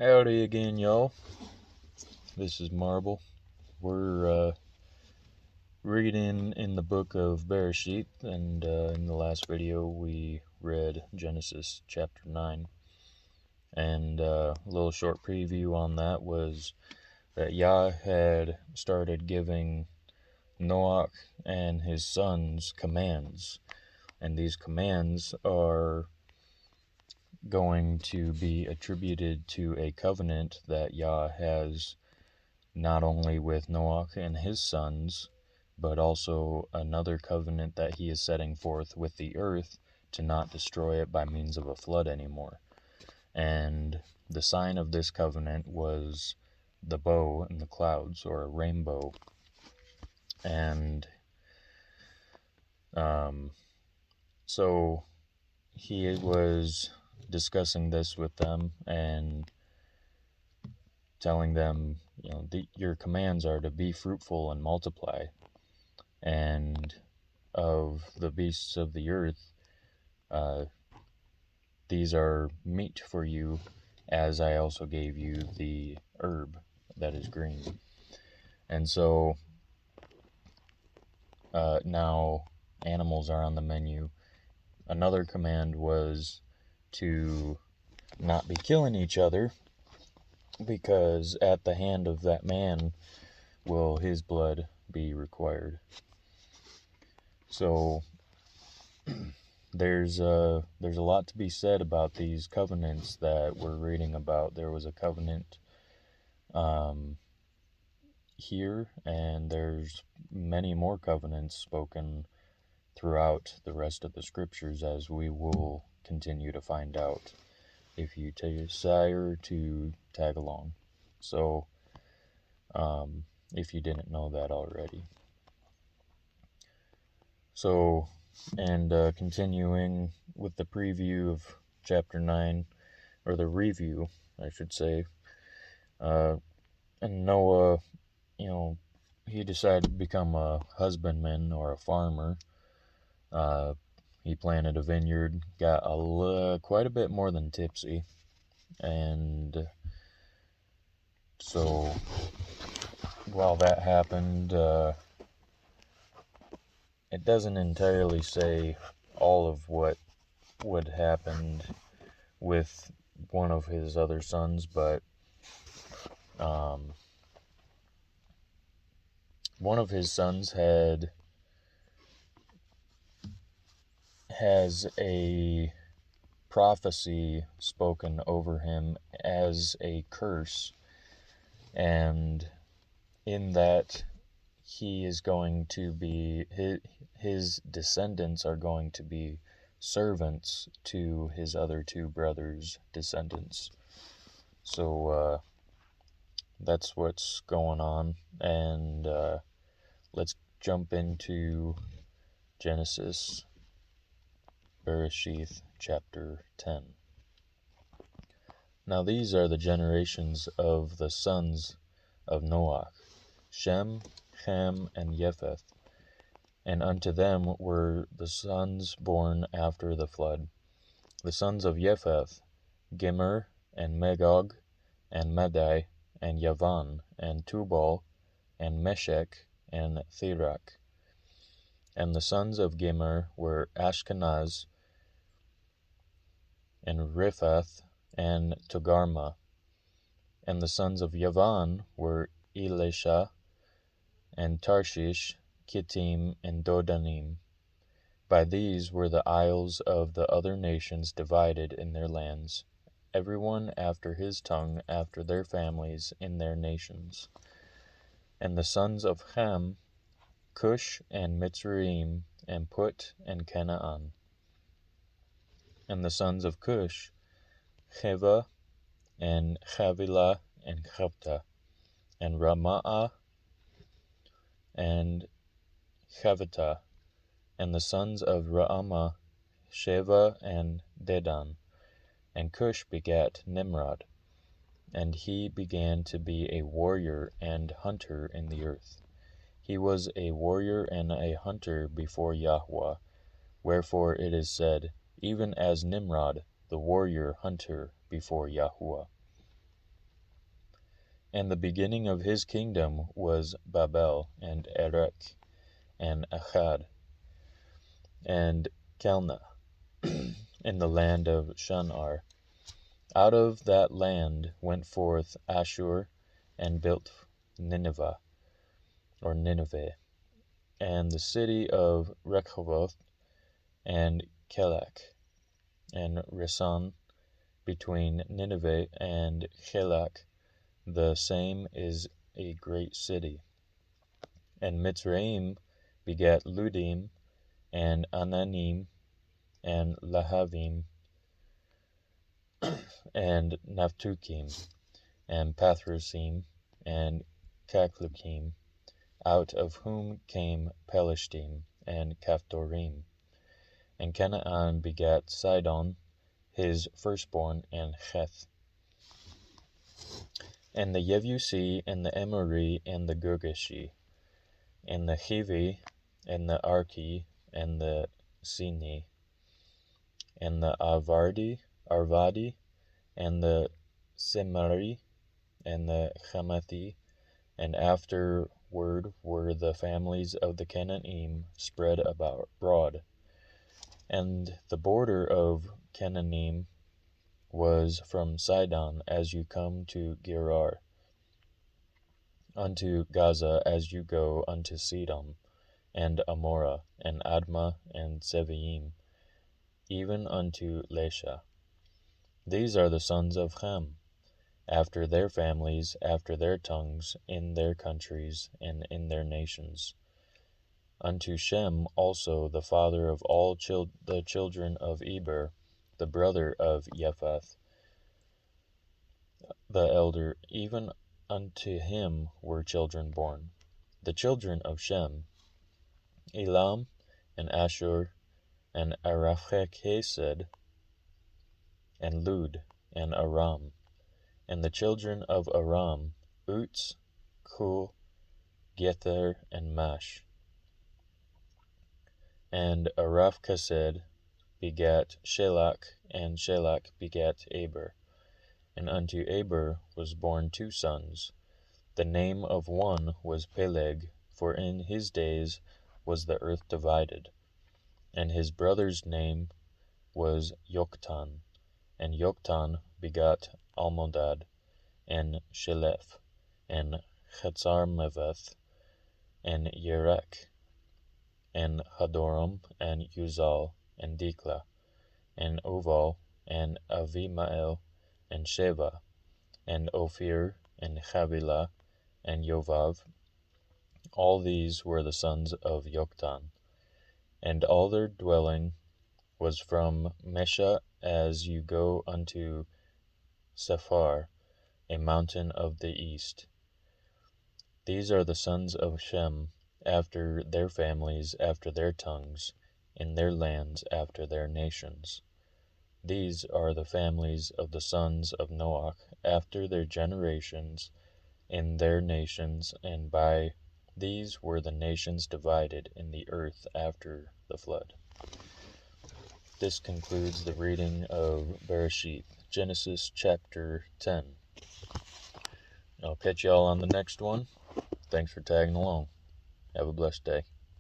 Howdy again, y'all. This is Marble. We're reading in the book of Bere'shiyth, and in the last video we read Genesis chapter 9. And a little short preview on that was that Yah had started giving Noach and his sons commands, and these commands are going to be attributed to a covenant that Yah has not only with Noach and his sons, but also another covenant that he is setting forth with the earth to not destroy it by means of a flood anymore. And the sign of this covenant was the bow in the clouds, or a rainbow. And so he was discussing this with them and telling them, your commands are to be fruitful and multiply, and of the beasts of the earth, these are meat for you, as I also gave you the herb that is green. And so now animals are on the menu. Another command was to not be killing each other, because at the hand of that man will his blood be required. So there's a lot to be said about these covenants that we're reading about. There was a covenant here, and there's many more covenants spoken throughout the rest of the scriptures, as we will continue to find out if you desire to tag along. So if you didn't know that already. So, and continuing with the preview of chapter 9, or the review, I should say, and Noah, he decided to become a husbandman or a farmer. He planted a vineyard, got quite a bit more than tipsy, and so while that happened, it doesn't entirely say all of what would happen with one of his other sons, but one of his sons has a prophecy spoken over him as a curse, and in that he is going to be, his descendants are going to be servants to his other two brothers' descendants. So that's what's going on, and let's jump into Genesis, Bere'shiyth, chapter 10. Now these are the generations of the sons of Noach, Shem, Ham, and Japheth. And unto them were the sons born after the flood. The sons of Japheth, Gomer, and Magog, and Madai, and Yavan, and Tubal, and Meshech, and Thirach. And the sons of Gomer were Ashkenaz, and Riphath, and Togarmah. And the sons of Yavan were Elisha, and Tarshish, Kittim, and Dodanim. By these were the isles of the other nations divided in their lands, every one after his tongue, after their families, in their nations. And the sons of Ham, Cush, and Mitzrayim, and Put, and Canaan. And the sons of Cush, Heva, and Havilah, and Chapta, and Ramah, and Chavita. And the sons of Raamah, Sheva, and Dedan. And Cush begat Nimrod, and he began to be a warrior and hunter in the earth. He was a warrior and a hunter before Yahweh, wherefore it is said, even as Nimrod, the warrior hunter before Yahweh. And the beginning of his kingdom was Babel, and Erech, and Akkad, and Calneh, in the land of Shinar. Out of that land went forth Ashur, and built Nineveh, or Nineveh, and the city of Rehoboth, and Kelach, and Resan, between Nineveh and Kelach. The same is a great city. And Mitzrayim begat Ludim, and Ananim, and Lahavim, and Naphtuchim, and Pathrusim, and Caphluchim, out of whom came Pelishtim, and Caphtorim. And Canaan begat Sidon, his firstborn, and Heth. And the Yevusi, and the Emori, and the Girgashi, and the Hivi, and the Arki, and the Sini, and the Arvadi, and the Semari, and the Hamathi, and afterward were the families of the Canaanim spread about abroad. And the border of Canaanim was from Sidon as you come to Gerar, unto Gaza as you go unto Sedom, and Amorah, and Admah, and Sevaim, even unto Lesha. These are the sons of Ham, after their families, after their tongues, in their countries, and in their nations. Unto Shem also, the father of all the children of Eber, the brother of Japheth, the elder, even unto him were children born. The children of Shem, Elam, and Ashur, and Arachchesed, and Lud, and Aram. And the children of Aram, Uts, Kul, Gether, and Mash. And Arachchesed begat Shelach, and Shelach begat Eber. And unto Eber was born 2 sons. The name of one was Peleg, for in his days was the earth divided. And his brother's name was Yoktan. And Yoktan begot Almodad, and Sheleph, and Chetzarmaveth, and Yerech, and Hadoram, and Uzal, and Dikla, and Oval, and Avimael, and Sheva, and Ophir, and Havilah, and Yovav. All these were the sons of Yoktan. And all their dwelling was from Mesha as you go unto Sephar, a mountain of the east. These are the sons of Shem, after their families, after their tongues, in their lands, after their nations. These are the families of the sons of Noach, after their generations, in their nations, and by these were the nations divided in the earth after the flood. This concludes the reading of Bere'shiyth, Genesis chapter 10. I'll catch y'all on the next one. Thanks for tagging along. Have a blessed day.